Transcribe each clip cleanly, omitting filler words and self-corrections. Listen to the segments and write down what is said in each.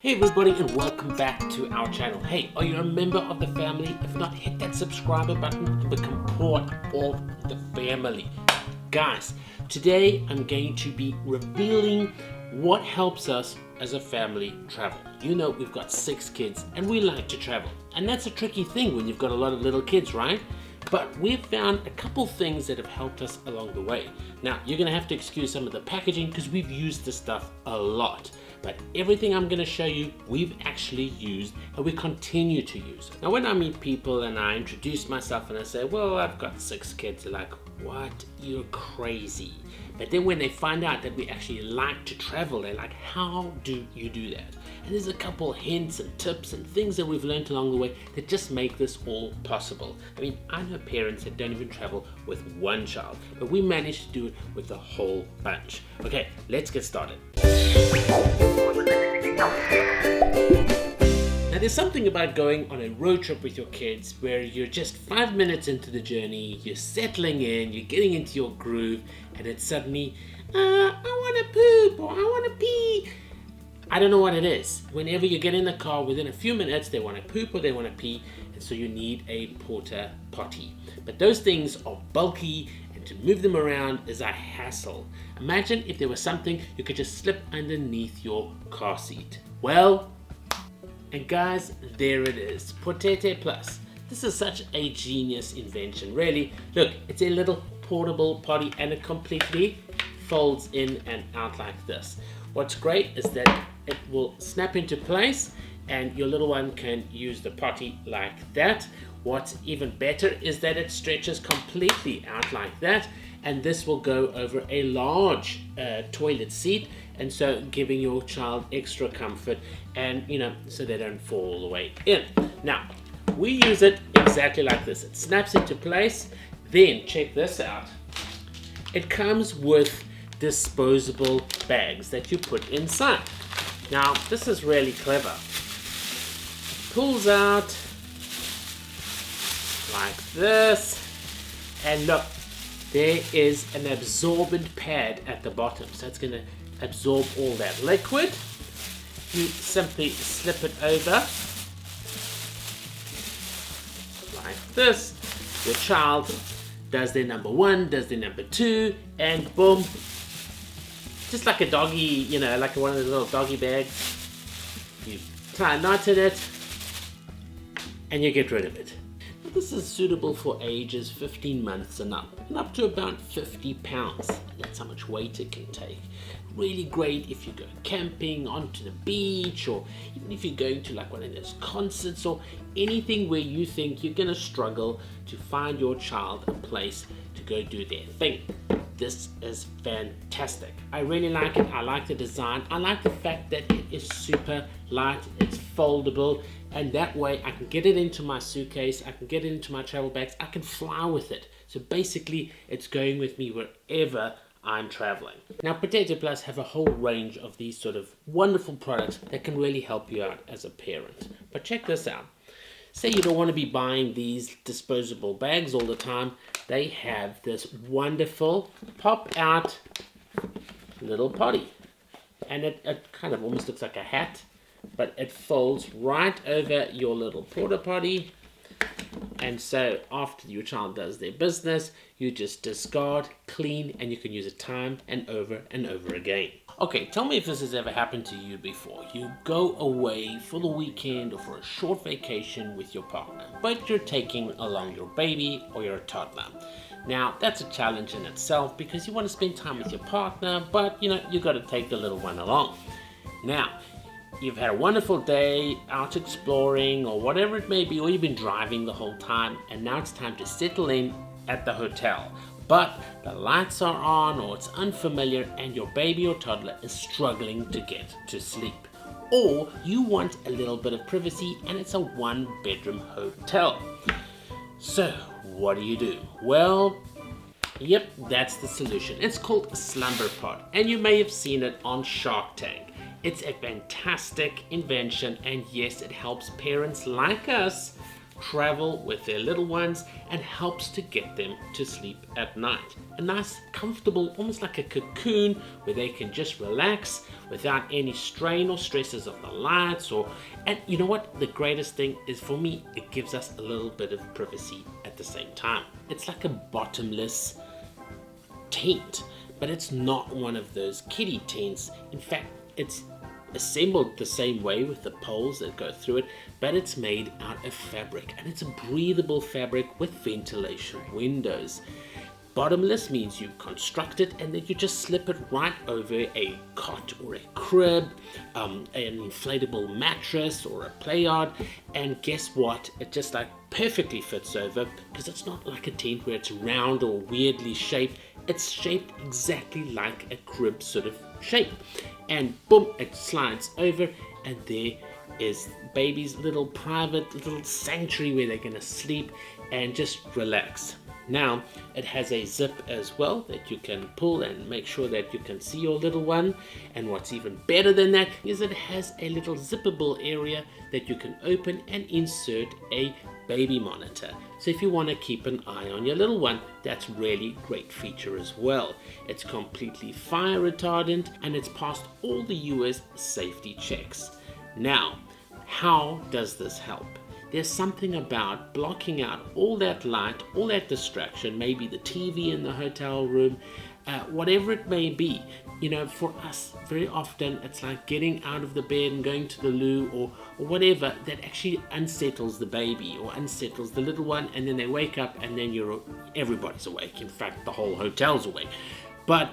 Hey everybody, and welcome back to our channel. Hey, are you a member of the family? If not, hit that subscriber button and become part of the family. Guys, today I'm going to be revealing what helps us as a family travel. You know, we've got 6 kids and we like to travel. And that's a tricky thing when you've got a lot of little kids, right? But we've found a couple things that have helped us along the way. Now, you're going to have to excuse some of the packaging because we've used this stuff a lot. But everything I'm going to show you, we've actually used and we continue to use. Now, when I meet people and I introduce myself and I say, well, I've got 6 kids, they're like, what? You're crazy. But then when they find out that we actually like to travel, they're like, how do you do that? And there's a couple hints and tips and things that we've learned along the way that just make this all possible. I mean, I know parents that don't even travel with one child, but we managed to do it with the whole bunch. Okay, let's get started. Now, there's something about going on a road trip with your kids where you're just 5 minutes into the journey, you're settling in, you're getting into your groove, and it's suddenly, I want to poop or I want to pee. I don't know what it is. Whenever you get in the car, within a few minutes, they want to poop or they want to pee, and so you need a porta potty. But those things are bulky, and to move them around is a hassle. Imagine if there was something you could just slip underneath your car seat. Well, and guys, there it is, Potty Plus. This is such a genius invention, really. Look, it's a little portable potty and it completely folds in and out like this. What's great is that it will snap into place and your little one can use the potty like that. What's even better is that it stretches completely out like that, and this will go over a large toilet seat, and so giving your child extra comfort and, you know, so they don't fall all the way in. Now, we use it exactly like this. It snaps into place. Then check this out. It comes with disposable bags that you put inside. Now, this is really clever. Pulls out like this, and look, there is an absorbent pad at the bottom, so it's going to absorb all that liquid. You simply slip it over like this. Your child does their number 1, does their number 2, and boom, just like a doggy, you know, like one of those little doggy bags. You tie a knot in it and you get rid of it. Now, this is suitable for ages 15 months and up to about 50 pounds. That's how much weight it can take. Really great if you go camping, onto the beach, or even if you're going to like one of those concerts or anything where you think you're going to struggle to find your child a place to go do their thing. This is fantastic. I really like it. I like the design. I like the fact that it is super light. It's foldable, and that way I can get it into my suitcase. I can get it into my travel bags. I can fly with it. So basically, it's going with me wherever I'm traveling. Now, Potty Plus have a whole range of these sort of wonderful products that can really help you out as a parent. But check this out. Say you don't want to be buying these disposable bags all the time. They have this wonderful pop-out little potty. And it kind of almost looks like a hat, but it folds right over your little porta potty. And so after your child does their business, you just discard, clean, and you can use it time and over again. Okay, tell me if this has ever happened to you before. You go away for the weekend or for a short vacation with your partner, but you're taking along your baby or your toddler. Now, that's a challenge in itself because you want to spend time with your partner, but you know, you got to take the little one along. Now, you've had a wonderful day out exploring or whatever it may be, or you've been driving the whole time, and now it's time to settle in at the hotel. But the lights are on or it's unfamiliar and your baby or toddler is struggling to get to sleep. Or you want a little bit of privacy and it's a 1-bedroom hotel. So what do? Well, yep, that's the solution. It's called Slumber Pot, and you may have seen it on Shark Tank. It's a fantastic invention, and yes, it helps parents like us travel with their little ones and helps to get them to sleep at night. A nice, comfortable, almost like a cocoon where they can just relax without any strain or stresses of the lights. And you know what? The greatest thing is, for me, it gives us a little bit of privacy at the same time. It's like a bottomless tent, but it's not one of those kiddie tents. In fact, it's assembled the same way with the poles that go through it, but it's made out of fabric, and it's a breathable fabric with ventilation windows. Bottomless means you construct it and then you just slip it right over a cot or a crib, an inflatable mattress or a play yard, and guess what? It just like perfectly fits over, because it's not like a tent where it's round or weirdly shaped. It's shaped exactly like a crib sort of shape, and boom, it slides over, and there is baby's little private little sanctuary where they're gonna sleep and just relax. Now, it has a zip as well that you can pull and make sure that you can see your little one. And what's even better than that is it has a little zippable area that you can open and insert a baby monitor. So if you want to keep an eye on your little one, that's really great feature as well. It's completely fire retardant and it's passed all the US safety checks. Now, how does this help? There's something about blocking out all that light, all that distraction, maybe the TV in the hotel room, whatever it may be. You know, for us, very often it's like getting out of the bed and going to the loo or whatever that actually unsettles the baby or unsettles the little one, and then they wake up and then everybody's awake. In fact, the whole hotel's awake. But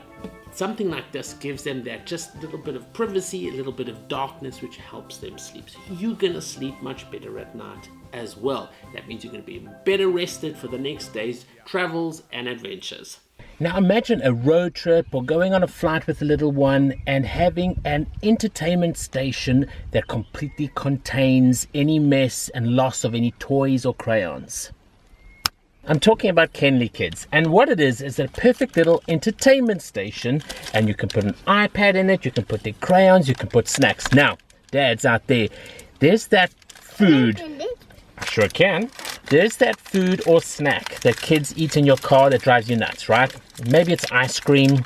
something like this gives them that just little bit of privacy, a little bit of darkness, which helps them sleep. So you're going to sleep much better at night as well. That means you're going to be better rested for the next day's travels and adventures. Now imagine a road trip or going on a flight with a little one and having an entertainment station that completely contains any mess and loss of any toys or crayons. I'm talking about Kenli Kids, and what it is a perfect little entertainment station, and you can put an iPad in it, you can put the crayons, you can put snacks. Now, dads out there, there's that food. I sure can. There's that food or snack that kids eat in your car that drives you nuts, right? Maybe it's ice cream,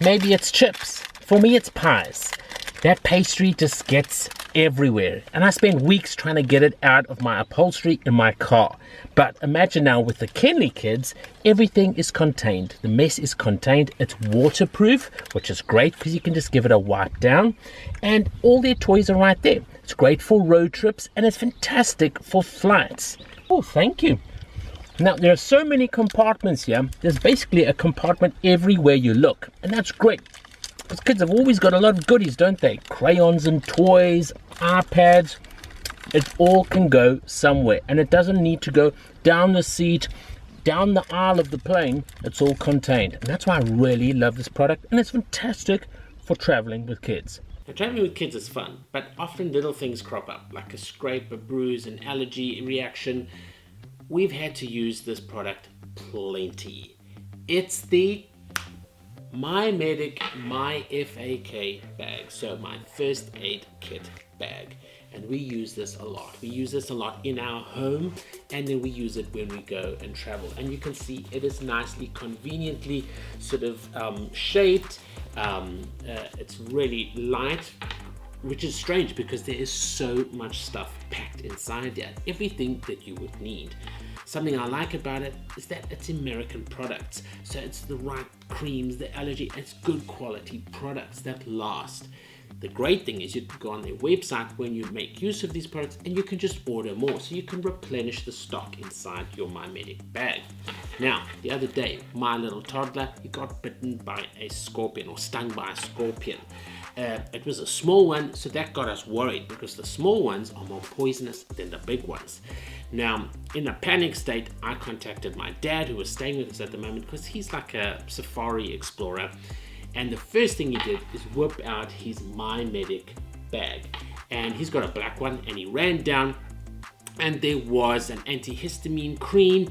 maybe it's chips. For me, it's pies. That pastry just gets everywhere, and I spend weeks trying to get it out of my upholstery in my car. But imagine now with the Kenli Kids, everything is contained. The mess is contained. It's waterproof, which is great because you can just give it a wipe down, and all their toys are right there. It's great for road trips and it's fantastic for flights. Oh, thank you. Now, there are so many compartments here. There's basically a compartment everywhere you look, and that's great. Because kids have always got a lot of goodies, don't they? Crayons and toys, iPads. It all can go somewhere. And it doesn't need to go down the seat, down the aisle of the plane. It's all contained. And that's why I really love this product. And it's fantastic for traveling with kids. Now, traveling with kids is fun, but often little things crop up, like a scrape, a bruise, an allergy reaction. We've had to use this product plenty. It's the MyMedic MyFAK bag, so my first aid kit bag, and we use this a lot. We use this a lot in our home, and then we use it when we go and travel. And you can see it is nicely, conveniently sort of shaped. It's really light, which is strange because there is so much stuff packed inside there, everything that you would need. Something I like about it is that it's American products, so it's the right creams, the allergy, it's good quality products that last. The great thing is you can go on their website when you make use of these products and you can just order more, so you can replenish the stock inside your MyMedic bag. Now, the other day, my little toddler, he got bitten by a scorpion, or stung by a scorpion. It was a small one, so that got us worried because the small ones are more poisonous than the big ones. Now, in a panic state, I contacted my dad, who was staying with us at the moment, because he's like a safari explorer. And the first thing he did is whip out his MyMedic bag. And he's got a black one, and he ran down, and there was an antihistamine cream,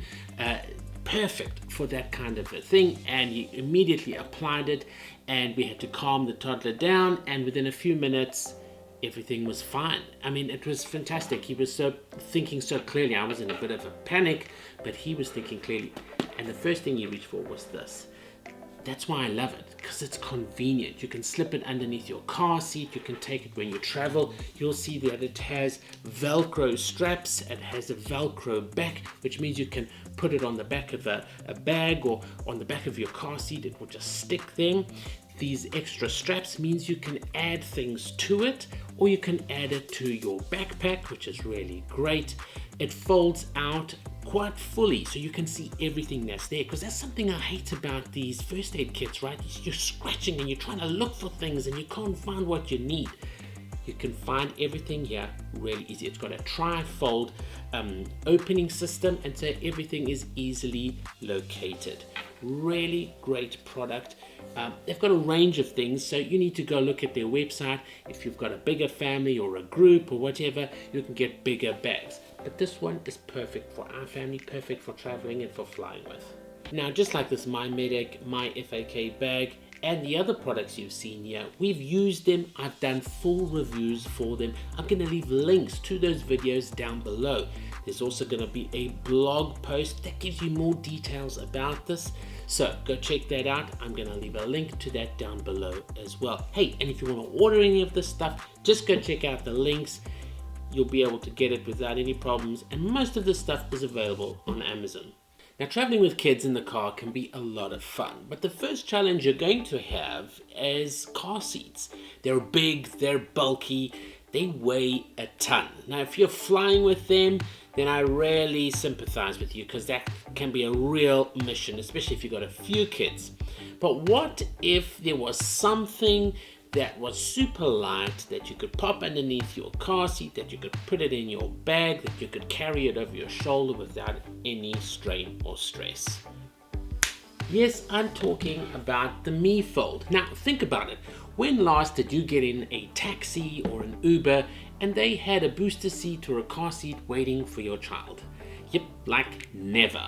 perfect for that kind of a thing, and he immediately applied it, and we had to calm the toddler down, and within a few minutes everything was fine. I mean, it was fantastic. He was thinking so clearly. I was in a bit of a panic, but he was thinking clearly. And the first thing he reached for was this. That's why I love it, because it's convenient. You can slip it underneath your car seat. You can take it when you travel. You'll see that it has Velcro straps. It has a Velcro back, which means you can put it on the back of a bag or on the back of your car seat. It will just stick there. These extra straps means you can add things to it, or you can add it to your backpack, which is really great. It folds out quite fully, so you can see everything that's there, because that's something I hate about these first aid kits, right? You're scratching and you're trying to look for things and you can't find what you need. You can find everything here really easy. It's got a tri-fold opening system, and so everything is easily located. Really great product. They've got a range of things, so you need to go look at their website. If you've got a bigger family or a group or whatever, you can get bigger bags. But this one is perfect for our family, perfect for traveling and for flying with. Now, just like this MyMedic, MyFAK bag, and the other products you've seen here, we've used them. I've done full reviews for them. I'm going to leave links to those videos down below. There's also going to be a blog post that gives you more details about this. So go check that out. I'm going to leave a link to that down below as well. Hey, and if you want to order any of this stuff, just go check out the links. You'll be able to get it without any problems. And most of this stuff is available on Amazon. Now, traveling with kids in the car can be a lot of fun, but the first challenge you're going to have is car seats. They're big, they're bulky, they weigh a ton. Now, if you're flying with them, then I really sympathize with you, because that can be a real mission, especially if you've got a few kids. But what if there was something that was super light, that you could pop underneath your car seat, that you could put it in your bag, that you could carry it over your shoulder without any strain or stress? Yes, I'm talking about the MeFold. Now, think about it. When last did you get in a taxi or an Uber and they had a booster seat or a car seat waiting for your child? Yep, like never.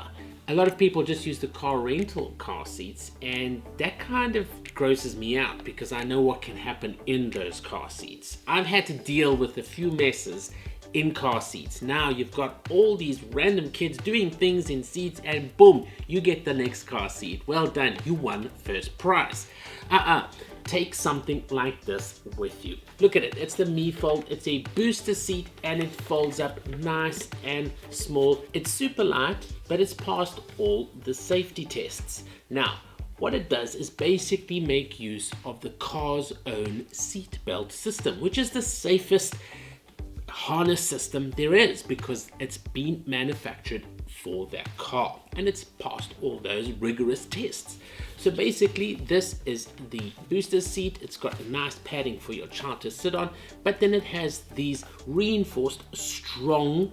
A lot of people just use the car rental car seats, and that kind of grosses me out because I know what can happen in those car seats. I've had to deal with a few messes in car seats. Now you've got all these random kids doing things in seats, and boom, you get the next car seat. Well done, you won first prize. Take something like this with you. Look at it, it's the MeFold. It's a booster seat and it folds up nice and small. It's super light, but it's passed all the safety tests. Now, what it does is basically make use of the car's own seat belt system, which is the safest harness system there is, because it's been manufactured for that car and it's passed all those rigorous tests. So basically, this is the booster seat. It's got a nice padding for your child to sit on, but then it has these reinforced strong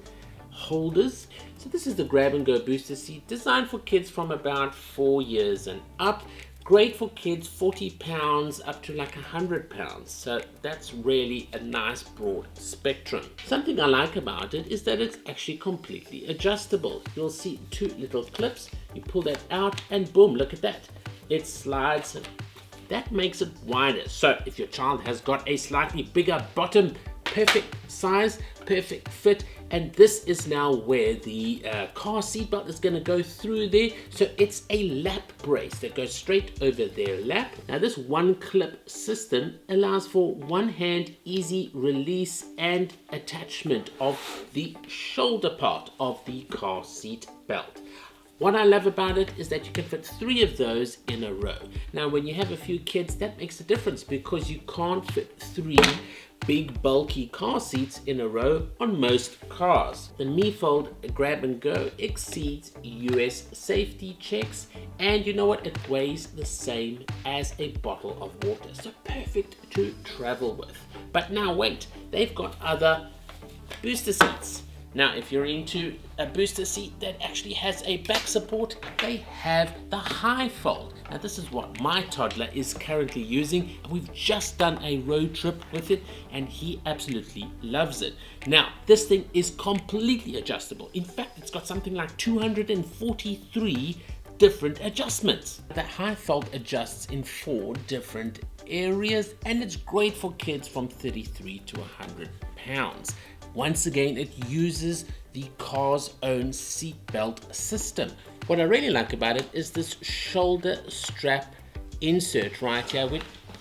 holders. So this is the grab and go booster seat, designed for kids from about 4 years and up. Great for kids 40 pounds up to like 100 pounds. So that's really a nice broad spectrum. Something I like about it is that it's actually completely adjustable. You'll see two little clips. You pull that out and boom, look at that. It slides. That makes it wider. So if your child has got a slightly bigger bottom, perfect size, perfect fit. And this is now where the car seat belt is going to go through there. So it's a lap brace that goes straight over their lap. Now this one clip system allows for one hand easy release and attachment of the shoulder part of the car seat belt. What I love about it is that you can fit 3 of those in a row. Now when you have a few kids, that makes a difference because you can't fit 3 big bulky car seats in a row on most cars. The MeFold Grab and Go exceeds US safety checks, and you know what, it weighs the same as a bottle of water, so perfect to travel with. But now wait, they've got other booster seats. Now if you're into a booster seat that actually has a back support, they have the high fold. Now this is what my toddler is currently using, and we've just done a road trip with it and he absolutely loves it. Now this thing is completely adjustable. In fact, it's got something like 243 different adjustments. The high felt adjusts in 4 different areas, and it's great for kids from 33 to 100 pounds. Once again, it uses the car's own seatbelt system. What I really like about it is this shoulder strap insert right here,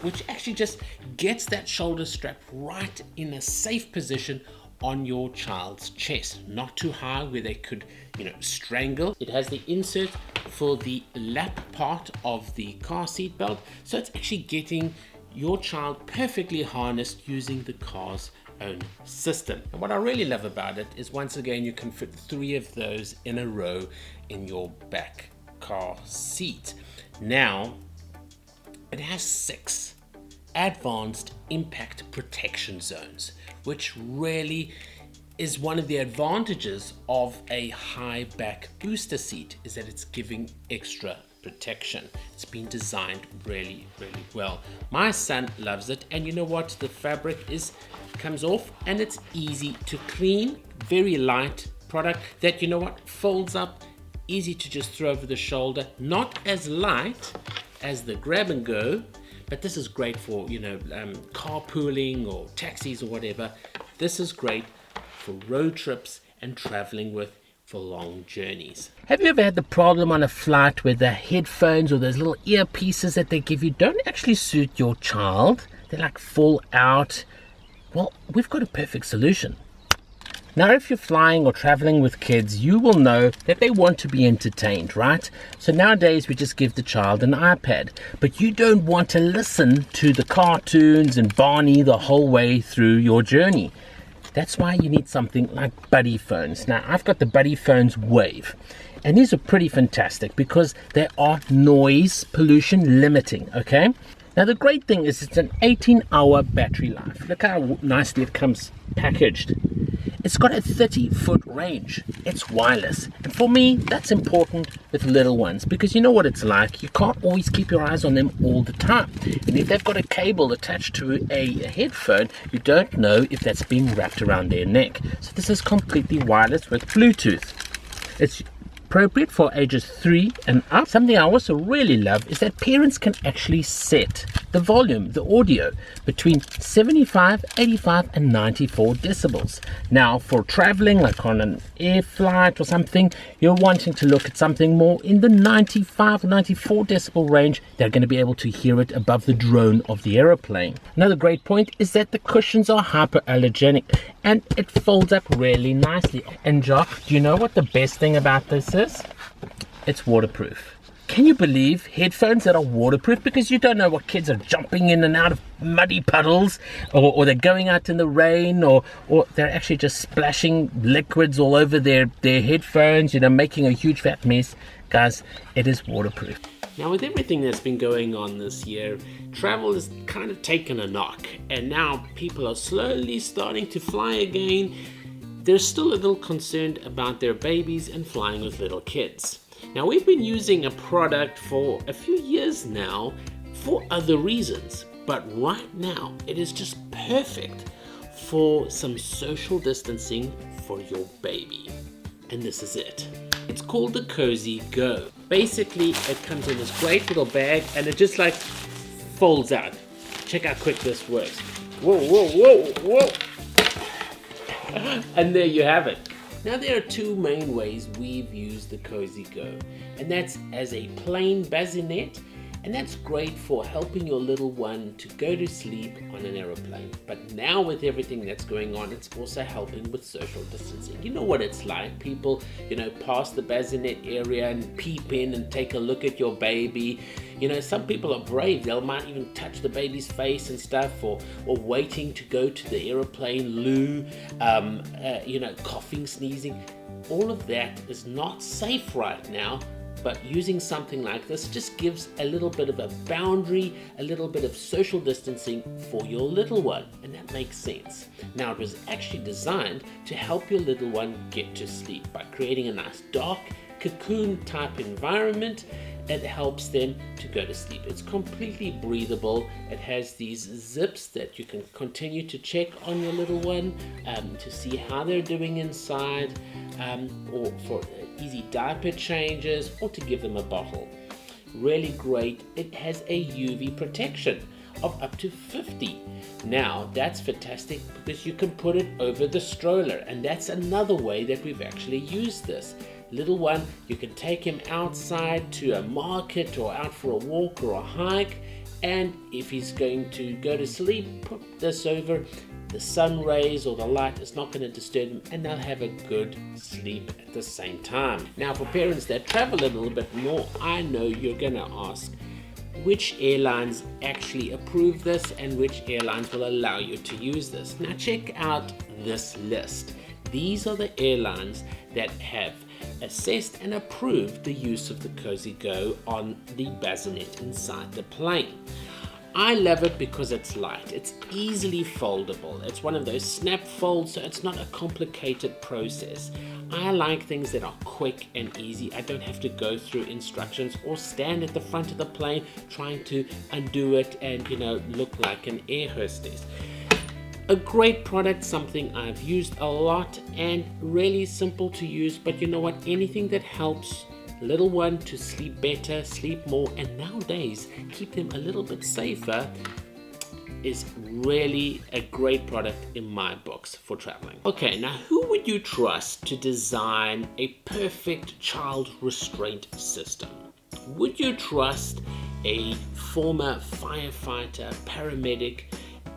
which actually just gets that shoulder strap right in a safe position on your child's chest, not too high where they could, strangle. It has the insert for the lap part of the car seat belt, so it's actually getting your child perfectly harnessed using the car's own system. And what I really love about it is, once again, you can fit 3 of those in a row in your back car seat. Now, it has 6 advanced impact protection zones, which really is one of the advantages of a high back booster seat, is that it's giving extra protection. It's been designed really, really well. My son loves it, and you know what? The fabric comes off and it's easy to clean. Very light product that, folds up, easy to just throw over the shoulder. Not as light as the grab and go, but this is great for carpooling or taxis or whatever. This is great for road trips and traveling with for long journeys. Have you ever had the problem on a flight where the headphones or those little earpieces that they give you don't actually suit your child? They fall out. Well, we've got a perfect solution. Now, if you're flying or traveling with kids, you will know that they want to be entertained, right? So nowadays we just give the child an iPad, but you don't want to listen to the cartoons and Barney the whole way through your journey. That's why you need something like Buddyphones. Now, I've got the Buddyphones Wave, and these are pretty fantastic because they are noise pollution limiting, okay? Now, the great thing is it's an 18-hour battery life. Look how nicely it comes packaged. It's got a 30-foot range. It's wireless. And for me, that's important with little ones, because you know what it's like. You can't always keep your eyes on them all the time. And if they've got a cable attached to a headphone, you don't know if that's being wrapped around their neck. So this is completely wireless with Bluetooth. It's appropriate for ages 3 and up. Something I also really love is that parents can actually set the volume, the audio, between 75, 85 and 94 decibels. Now, for traveling, like on an air flight or something, you're wanting to look at something more in the 95 or 94 decibel range, they're going to be able to hear it above the drone of the aeroplane. Another great point is that the cushions are hypoallergenic and it folds up really nicely. And Jock, do you know what the best thing about this is? It's waterproof. Can you believe headphones that are waterproof? Because you don't know what kids are jumping in and out of muddy puddles, or they're going out in the rain, or they're actually just splashing liquids all over their headphones, making a huge fat mess. Guys, it is waterproof. Now, with everything that's been going on this year, travel has kind of taken a knock, and now people are slowly starting to fly again. They're still a little concerned about their babies and flying with little kids. Now, we've been using a product for a few years now for other reasons, but right now it is just perfect for some social distancing for your baby. And this is it. It's called the Cozy Go. Basically, it comes in this great little bag and it just folds out. Check how quick this works. Whoa, whoa, whoa, whoa. And there you have it. Now, there are 2 main ways we've used the Cozy Go, and that's as a plain bassinet, and that's great for helping your little one to go to sleep on an aeroplane. But now, with everything that's going on, it's also helping with social distancing. You know what it's like. People, pass the bassinet area and peep in and take a look at your baby. Some people are brave. They might even touch the baby's face and stuff, or waiting to go to the aeroplane loo, coughing, sneezing. All of that is not safe right now. But using something like this just gives a little bit of a boundary, a little bit of social distancing for your little one, and that makes sense. Now, it was actually designed to help your little one get to sleep by creating a nice dark cocoon type environment, it helps them to go to sleep. It's completely breathable. It has these zips that you can continue to check on your little one to see how they're doing inside, or for easy diaper changes, or to give them a bottle. Really great. It has a UV protection of up to 50. Now that's fantastic because you can put it over the stroller, and that's another way that we've actually used this. Little one, you can take him outside to a market or out for a walk or a hike, and if he's going to go to sleep, put this over. The sun rays or the light is not going to disturb them, and they'll have a good sleep at the same time. Now for parents that travel a little bit more, I know you're going to ask which airlines actually approve this and which airlines will allow you to use this. Now check out this list. These are the airlines that have assessed and approved the use of the Cozy Go on the bassinet inside the plane. I love it because it's light, it's easily foldable, it's one of those snap folds, so it's not a complicated process. I like things that are quick and easy. I don't have to go through instructions or stand at the front of the plane trying to undo it and look like an air hostess. A great product, something I've used a lot and really simple to use, but you know what, anything that helps little one to sleep better, sleep more, and nowadays keep them a little bit safer is really a great product in my books for traveling. Okay, now who would you trust to design a perfect child restraint system? Would you trust a former firefighter, paramedic,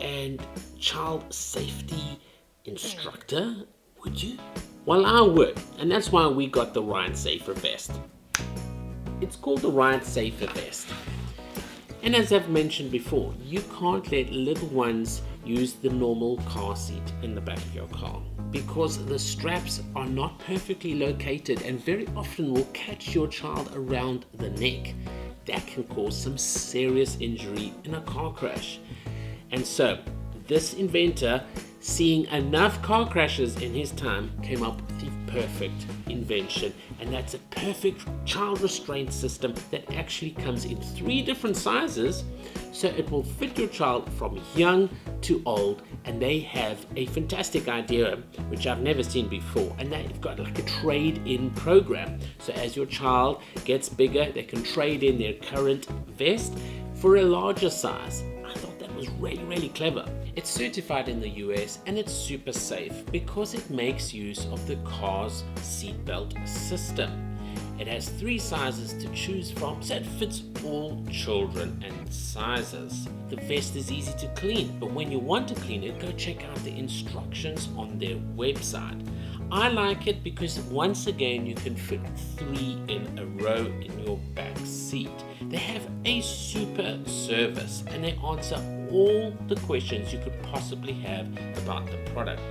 and child safety instructor? Would you? Well, I would, and that's why we got the Riot Safer vest. It's called the Riot Safer vest. And as I've mentioned before, you can't let little ones use the normal car seat in the back of your car because the straps are not perfectly located and very often will catch your child around the neck. That can cause some serious injury in a car crash. And so, this inventor, seeing enough car crashes in his time, came up with the perfect invention, and that's a perfect child restraint system that actually comes in 3 different sizes, so it will fit your child from young to old. And they have a fantastic idea which I've never seen before, and they've got like a trade-in program. So as your child gets bigger, they can trade in their current vest for a larger size. I thought that was really clever. It's certified in the US and it's super safe because it makes use of the car's seatbelt system. It has 3 sizes to choose from, so it fits all children and sizes. The vest is easy to clean, but when you want to clean it, go check out the instructions on their website. I like it because once again you can fit 3 in a row in your back seat. They have a super service and they answer all the questions you could possibly have about the product.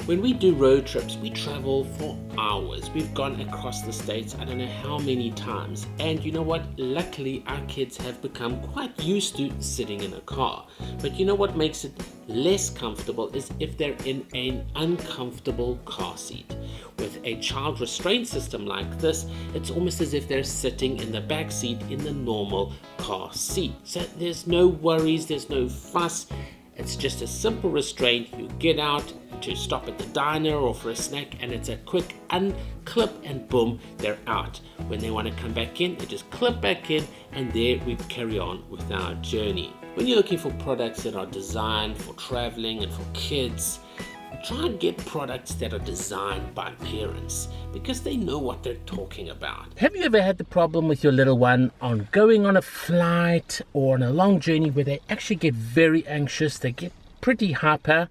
When we do road trips, we travel for hours. We've gone across the states I don't know how many times, and you know what, luckily our kids have become quite used to sitting in a car. But you know what makes it less comfortable is if they're in an uncomfortable car seat. With a child restraint system like this, it's almost as if they're sitting in the back seat in the normal car seat. So there's no worries, there's no fuss. It's just a simple restraint. You get out to stop at the diner or for a snack, and it's a quick unclip and boom, they're out. When they want to come back in, they just clip back in, and there we carry on with our journey. When you're looking for products that are designed for traveling and for kids, try and get products that are designed by parents because they know what they're talking about. Have you ever had the problem with your little one on going on a flight or on a long journey where they actually get very anxious, they get pretty hyper?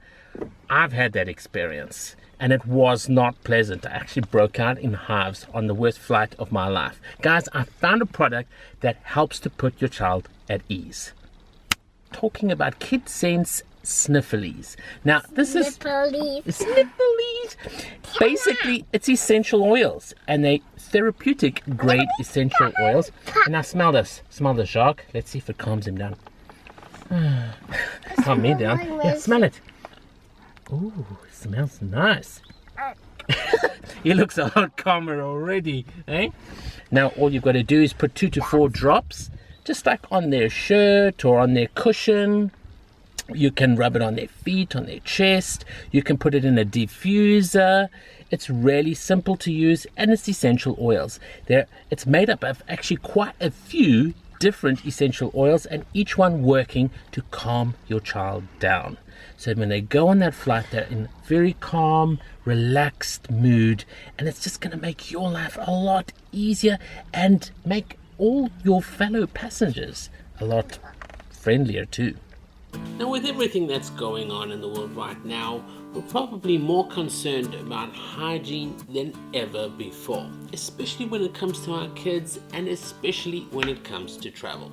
I've had that experience and it was not pleasant. I actually broke out in hives on the worst flight of my life. Guys, I found a product that helps to put your child at ease. Talking about Kid Sense Snifflies. Now, this is Snifflies. Basically, it's essential oils, and they therapeutic grade essential oils. And now smell this. Smell the shark. Let's see if it calms him down. Calm me down. Yeah, smell it. Ooh, it smells nice. He looks a lot calmer already, eh? Now all you've got to do is put 2 to 4 drops, just like on their shirt or on their cushion. You can rub it on their feet, on their chest. You can put it in a diffuser. It's really simple to use, and it's essential oils. It's made up of actually quite a few different essential oils, and each one working to calm your child down. So when they go on that flight, they're in very calm, relaxed mood, and it's just going to make your life a lot easier and make all your fellow passengers a lot friendlier too. Now, with everything that's going on in the world right now, we're probably more concerned about hygiene than ever before, especially when it comes to our kids and especially when it comes to travel.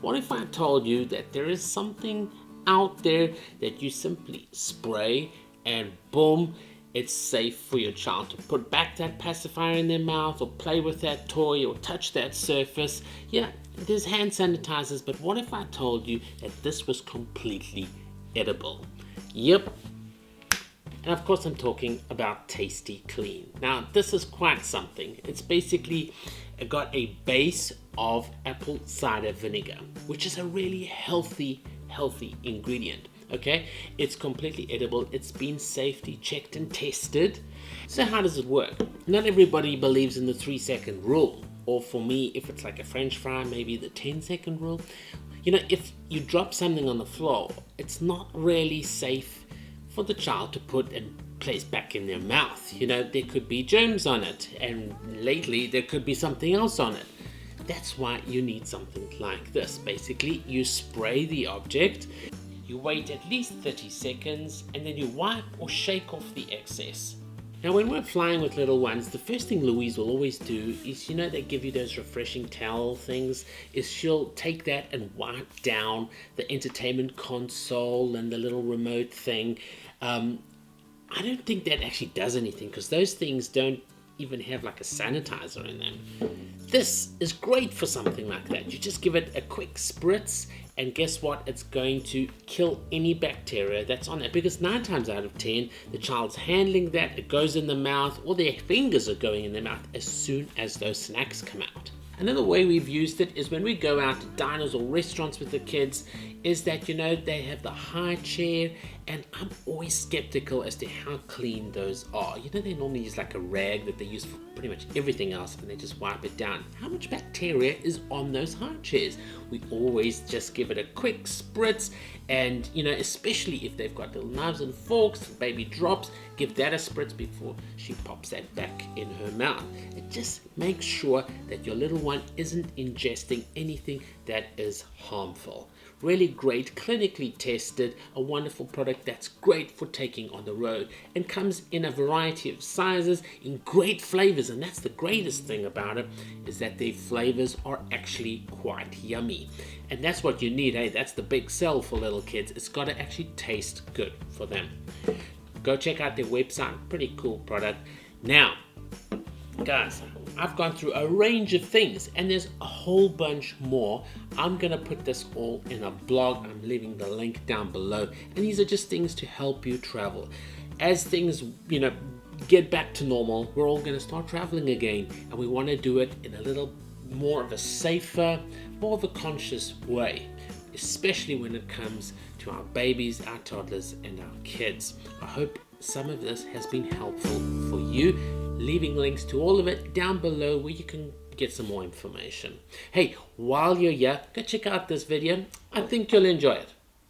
What if I told you that there is something out there that you simply spray and boom, it's safe for your child to put back that pacifier in their mouth or play with that toy or touch that surface? Yeah, there's hand sanitizers, but what if I told you that this was completely edible? Yep. And of course I'm talking about Tasty Clean. Now this is quite something. It's basically got a base of apple cider vinegar, which is a really healthy ingredient. Okay, it's completely edible. It's been safety checked and tested. So how does it work? Not everybody believes in the 3-second rule, or for me, if it's like a French fry, maybe the 10-second rule. You know, if you drop something on the floor, it's not really safe for the child to put and place back in their mouth. You know, there could be germs on it, and lately there could be something else on it. That's why you need something like this. Basically, you spray the object, you wait at least 30 seconds, and then you wipe or shake off the excess. Now when we're flying with little ones, the first thing Louise will always do is, you know, they give you those refreshing towel things, is she'll take that and wipe down the entertainment console and the little remote thing. I don't think that actually does anything, because those things don't even have like a sanitizer in them. This is great for something like that. You just give it a quick spritz, and guess what? It's going to kill any bacteria that's on it, because 9 times out of 10, the child's handling that, it goes in the mouth, or their fingers are going in their mouth as soon as those snacks come out. Another way we've used it is when we go out to diners or restaurants with the kids, is that, you know, they have the high chair, and I'm always skeptical as to how clean those are. You know, they normally use like a rag that they use for pretty much everything else, and they just wipe it down. How much bacteria is on those high chairs? We always just give it a quick spritz, and, you know, especially if they've got little knives and forks, baby drops, give that a spritz before she pops that back in her mouth. It just makes sure that your little one isn't ingesting anything that is harmful. Really great, clinically tested, a wonderful product that's great for taking on the road, and comes in a variety of sizes, in great flavors. And that's the greatest thing about it, is that their flavors are actually quite yummy. And that's what you need, hey? That's the big sell for little kids. It's got to actually taste good for them. Go check out their website, pretty cool product. Now, guys, I've gone through a range of things, and there's a whole bunch more. I'm gonna put this all in a blog. I'm leaving the link down below, and these are just things to help you travel. As things, you know, get back to normal, we're all gonna start traveling again, and we want to do it in a little more of a safer, more of a conscious way, especially when it comes to our babies, our toddlers, and our kids. I hope some of this has been helpful for you. Leaving links to all of it down below where you can get some more information. Hey, while you're here, go check out this video. I think you'll enjoy it.